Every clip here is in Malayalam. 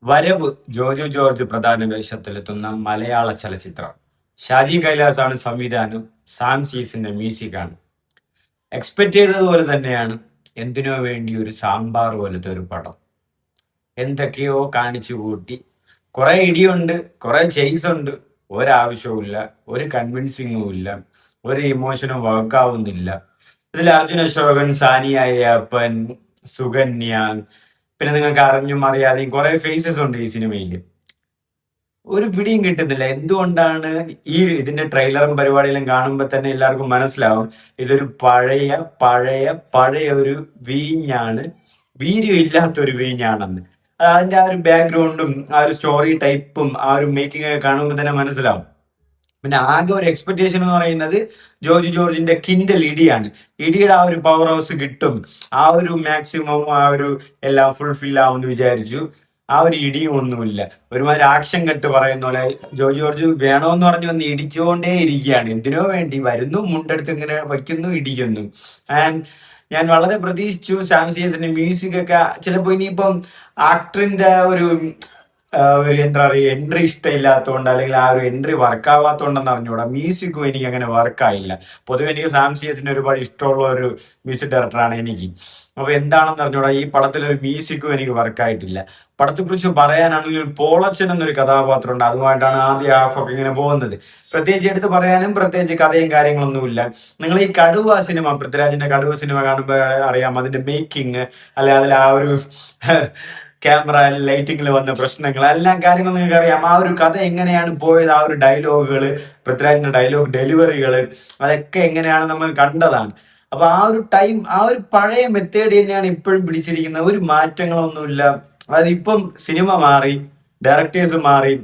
വരവ് ജോജു ജോർജ് പ്രധാന വേഷത്തിലെത്തുന്ന മലയാള ചലച്ചിത്രം. ഷാജി കൈലാസാണ് സംവിധാനം, സാം സീസിന്റെ മ്യൂസിക്കാണ്. എക്സ്പെക്ട് ചെയ്തതുപോലെ തന്നെയാണ്. എന്തിനോ വേണ്ടി ഒരു സാമ്പാർ പോലത്തെ ഒരു പടം. എന്തൊക്കെയോ കാണിച്ചു കൂട്ടി, കുറെ ഇടിയുണ്ട്, കുറെ ചെയ്സ് ഉണ്ട്, ഒരാവശ്യവും ഒരു കൺവിൻസിങ്ങും ഇല്ല, ഒരു ഇമോഷനും വർക്കാവുന്നില്ല. ഇതിൽ അർജുൻ അശോകൻ, സാനിയ അയ്യപ്പൻ, സുകന്യ, പിന്നെ നിങ്ങൾക്ക് അറിഞ്ഞും അറിയാതെയും കുറെ ഫേസസ് ഉണ്ട് ഈ സിനിമയിൽ. ഒരു പിടിയും കിട്ടുന്നില്ല. എന്തുകൊണ്ടാണ്? ഇതിന്റെ ട്രെയിലറും പരിപാടിയെല്ലാം കാണുമ്പോൾ തന്നെ എല്ലാവർക്കും മനസ്സിലാവും ഇതൊരു പഴയ പഴയ പഴയ ഒരു വീഞ്ഞാണ്, വീര്യം ഇല്ലാത്തൊരു വീഞ്ഞാണെന്ന്. അതിന്റെ ആ ഒരു ബാക്ക്ഗ്രൗണ്ടും ആ ഒരു സ്റ്റോറി ടൈപ്പും ആ ഒരു മേക്കിംഗ് ഒക്കെ കാണുമ്പോൾ തന്നെ മനസ്സിലാവും. പിന്നെ ആകെ ഒരു എക്സ്പെക്ടേഷൻ എന്ന് പറയുന്നത് ജോർജ് ജോർജിന്റെ കിൻഡൽ ഇടിയാണ്. ഇടിയുടെ ആ ഒരു പവർ ഹൗസ് കിട്ടും, ആ ഒരു മാക്സിമം ആ ഒരു എല്ലാം ഫുൾഫിൽ ആവുമെന്ന് വിചാരിച്ചു. ആ ഒരു ഇടിയും ഒന്നുമില്ല. ഒരുമാതിരി ആക്ഷൻ കട്ട് പറയുന്ന പോലെ ജോർജ് ജോർജ് വേണമെന്ന് പറഞ്ഞു വന്ന് ഇടിച്ചുകൊണ്ടേ ഇരിക്കുകയാണ്. എന്തിനോ വേണ്ടി വരുന്നു, മുണ്ടെടുത്ത് ഇങ്ങനെ വയ്ക്കുന്നു, ഇടിക്കുന്നു. ആൻഡ് ഞാൻ വളരെ പ്രതീക്ഷിച്ചു സാംസിയസിന്റെ മ്യൂസിക് ഒക്കെ ചിലപ്പോ ഇനിയിപ്പം ആക്ടറിന്റെ ഒരു എന്താ പറയുക എൻട്രി ഇഷ്ടമില്ലാത്തതുകൊണ്ട് അല്ലെങ്കിൽ ആ ഒരു എൻട്രി വർക്കാവാത്തതുകൊണ്ടെന്ന് അറിഞ്ഞൂടാ, മ്യൂസിക്കും എനിക്ക് അങ്ങനെ വർക്കായില്ല. പൊതുവെ എനിക്ക് സാംസിയസിന് ഒരുപാട് ഇഷ്ടമുള്ള ഒരു മ്യൂസിക് ഡയറക്ടറാണ് എനിക്ക്. അപ്പൊ എന്താണെന്ന് അറിഞ്ഞൂടാ, ഈ പടത്തിലൊരു മ്യൂസിക്കും എനിക്ക് വർക്കായിട്ടില്ല. പടത്തെക്കുറിച്ച് പറയാനാണെങ്കിൽ പോളച്ചൻ എന്നൊരു കഥാപാത്രം ഉണ്ട്, അതുമായിട്ടാണ് ആദ്യ ഹാഫൊക്കെ ഇങ്ങനെ പോകുന്നത്. പ്രത്യേകിച്ച് എടുത്ത് പറയാനും പ്രത്യേകിച്ച് കഥയും കാര്യങ്ങളൊന്നുമില്ല. നിങ്ങൾ ഈ കടുവ സിനിമ, പൃഥ്വിരാജിന്റെ കടുവ സിനിമ കാണുമ്പോൾ അറിയാം അതിന്റെ മേക്കിംഗ്, അല്ലെ അതിൽ ആ ഒരു ക്യാമറ ലൈറ്റിങ്ങിൽ വന്ന പ്രശ്നങ്ങൾ, എല്ലാം കാര്യങ്ങളും നിങ്ങൾക്ക് അറിയാം. ആ ഒരു കഥ എങ്ങനെയാണ് പോയത്, ആ ഒരു ഡയലോഗുകൾ, പൃഥ്വിരാജിന്റെ ഡയലോഗ് ഡെലിവറികൾ, അതൊക്കെ എങ്ങനെയാണ് നമ്മൾ കണ്ടതാണ്. അപ്പൊ ആ ഒരു ടൈം, ആ ഒരു പഴയ മെത്തേഡ് തന്നെയാണ് ഇപ്പോഴും പിടിച്ചിരിക്കുന്നത്. ഒരു മാറ്റങ്ങളൊന്നുമില്ല. അതായത് ഇപ്പം സിനിമ മാറി, ഡയറക്ടേഴ്സ് മാറി,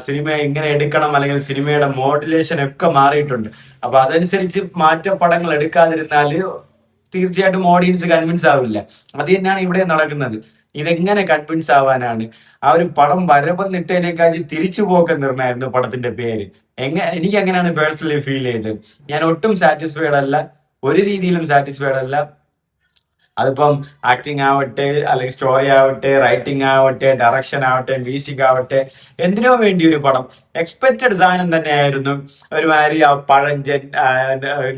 സിനിമ എങ്ങനെ എടുക്കണം അല്ലെങ്കിൽ സിനിമയുടെ മോഡുലേഷൻ ഒക്കെ മാറിയിട്ടുണ്ട്. അപ്പൊ അതനുസരിച്ച് മാറ്റ പടങ്ങൾ എടുക്കാതിരുന്നാല് തീർച്ചയായിട്ടും ഓഡിയൻസ് കൺവിൻസ് ആവില്ല. അത് തന്നെയാണ് ഇവിടെ നടക്കുന്നത്. ഇതെങ്ങനെ കൺവിൻസ് ആവാനാണ്? ആ ഒരു പടം വരവെന്നിട്ടതിനേക്കാൾ തിരിച്ചു പോക്കെന്നിരുന്നായിരുന്നു പടത്തിന്റെ പേര്. എനിക്ക് അങ്ങനെയാണ് പേഴ്സണലി ഫീൽ ചെയ്തത്. ഞാൻ ഒട്ടും സാറ്റിസ്ഫൈഡ് അല്ല, ഒരു രീതിയിലും സാറ്റിസ്ഫൈഡ് അല്ല. അതിപ്പം ആക്ടിങ് ആവട്ടെ, അല്ലെങ്കിൽ സ്റ്റോറി ആവട്ടെ, റൈറ്റിംഗ് ആവട്ടെ, ഡയറക്ഷൻ ആവട്ടെ, മ്യൂസിക് ആവട്ടെ, എന്തിനോ വേണ്ടി ഒരു പടം എക്സ്പെക്റ്റഡ് സാധനം തന്നെയായിരുന്നു. ഒരുമാതിരി ആ പഴഞ്ചൻ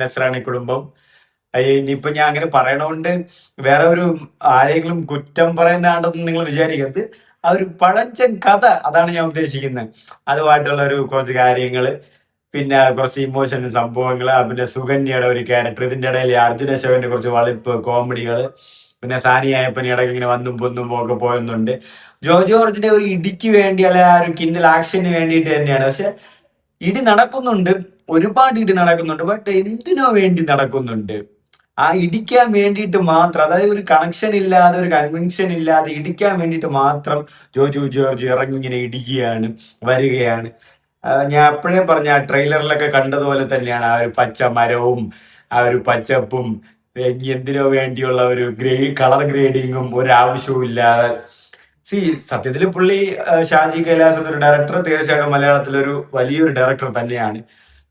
നസ്രാണി കുടുംബം. ഇനിയിപ്പൊ ഞാൻ അങ്ങനെ പറയണോണ്ട് വേറെ ഒരു ആരെങ്കിലും കുറ്റം പറയുന്നതാണെന്ന് നിങ്ങൾ വിചാരിക്കരുത്. ആ ഒരു പഴഞ്ചൻ കഥ, അതാണ് ഞാൻ ഉദ്ദേശിക്കുന്നത്. അതുമായിട്ടുള്ള ഒരു കുറച്ച് കാര്യങ്ങള്, പിന്നെ കുറച്ച് ഇമോഷൻ സംഭവങ്ങൾ, പിന്നെ സുകന്യയുടെ ഒരു ക്യാരക്ടർ, ഇതിന്റെ ഇടയിൽ അർജുന അശോകന്റെ കുറച്ച് വളിപ്പ് കോമഡികൾ, പിന്നെ സാനി അയ്യപ്പൻ ഇടയ്ക്ക് ഇങ്ങനെ വന്നും പൊന്നും ഒക്കെ പോയുന്നുണ്ട്. ജോർജിന്റെ ഒരു ഇടിക്ക് വേണ്ടി അല്ലെ ആ ഒരു കിന്നൽ ആക്ഷന് വേണ്ടിയിട്ട് തന്നെയാണ്. പക്ഷെ ഇടി നടക്കുന്നുണ്ട്, ഒരുപാട് ഇടി നടക്കുന്നുണ്ട്, ബട്ട് എന്തിനോ വേണ്ടി നടക്കുന്നുണ്ട്? ആ ഇടിക്കാൻ വേണ്ടിയിട്ട് മാത്രം, അതായത് ഒരു കണക്ഷൻ ഇല്ലാതെ, ഒരു കൺവിൻഷൻ ഇല്ലാതെ ഇടിക്കാൻ വേണ്ടിയിട്ട് മാത്രം ജോജു ജോർജ് ഇറങ്ങി ഇങ്ങനെ ഇടിക്കുകയാണ്, വരികയാണ്. ഞാൻ അപ്പോഴേ പറഞ്ഞ ആ ട്രെയിലറിലൊക്കെ കണ്ടതുപോലെ തന്നെയാണ് ആ ഒരു പച്ച മരവും ആ ഒരു പച്ചപ്പും, എന്തിനോ വേണ്ടിയുള്ള ഒരു കളർ ഗ്രേഡിങ്ങും ഒരാവശ്യവും ഇല്ലാതെ. സത്യത്തിൽ പുള്ളി ഷാജി കൈലാസ് എന്നൊരു ഡയറക്ടർ തീർച്ചയായിട്ടും മലയാളത്തിലൊരു വലിയൊരു ഡയറക്ടർ തന്നെയാണ്.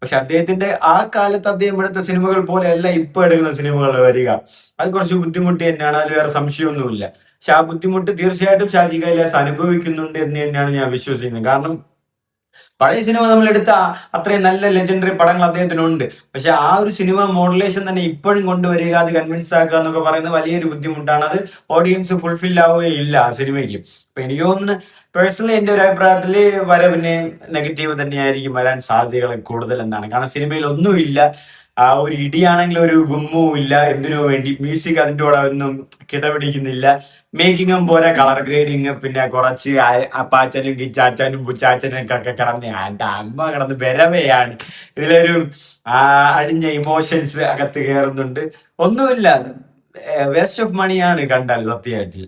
പക്ഷെ അദ്ദേഹത്തിന്റെ ആ കാലത്ത് അദ്ദേഹം എടുത്ത സിനിമകൾ പോലെയല്ല ഇപ്പൊ എടുക്കുന്ന സിനിമകൾ വരിക. അത് കുറച്ച് ബുദ്ധിമുട്ട് തന്നെയാണ്, അതിൽ വേറെ സംശയമൊന്നുമില്ല. പക്ഷെ ആ ബുദ്ധിമുട്ട് തീർച്ചയായിട്ടും ഷാജി കൈലാസ് അനുഭവിക്കുന്നുണ്ട് എന്ന് തന്നെയാണ് ഞാൻ വിശ്വസിക്കുന്നത്. കാരണം പഴയ സിനിമ നമ്മൾ എടുത്ത അത്രയും നല്ല ലെജൻഡറി പടങ്ങൾ അദ്ദേഹത്തിനുണ്ട്. പക്ഷെ ആ ഒരു സിനിമ മോഡുലേഷൻ തന്നെ ഇപ്പോഴും കൊണ്ടുവരിക, അത് കൺവിൻസ് ആക്കുക എന്നൊക്കെ പറയുന്നത് വലിയൊരു ബുദ്ധിമുട്ടാണ്. അത് ഓഡിയൻസ് ഫുൾഫിൽ ആവുകയില്ല ആ സിനിമയ്ക്ക്. അപ്പൊ എനിക്ക് തോന്നുന്നു, പേഴ്സണലി എന്റെ ഒരു അഭിപ്രായത്തിൽ വരവിന് നെഗറ്റീവ് തന്നെയായിരിക്കും വരാൻ സാധ്യതകൾ കൂടുതൽ എന്നാണ്. കാരണം സിനിമയിൽ ഒന്നുമില്ല, ആ ഒരു ഇടിയാണെങ്കിൽ ഒരു ഗുമ്മും ഇല്ല, എന്തിനു വേണ്ടി മ്യൂസിക് അതിൻ്റെ കൂടെ ഒന്നും കിടപിടിക്കുന്നില്ല, മേക്കിങ്ങും പോലെ കളർ ഗ്രേഡിങ്, പിന്നെ കുറച്ച് അപ്പാച്ചനും കിച്ചാച്ചനും പുച്ചാച്ചനും ഒക്കെ കിടന്ന് എൻ്റെ അമ്മ കിടന്ന് വരവയാണ്. ഇതിലൊരു അടിഞ്ഞ ഇമോഷൻസ് അകത്ത് കയറുന്നുണ്ട്. ഒന്നുമില്ല, വേസ്റ്റ് ഓഫ് മണിയാണ് കണ്ടാൽ സത്യമായിട്ട്.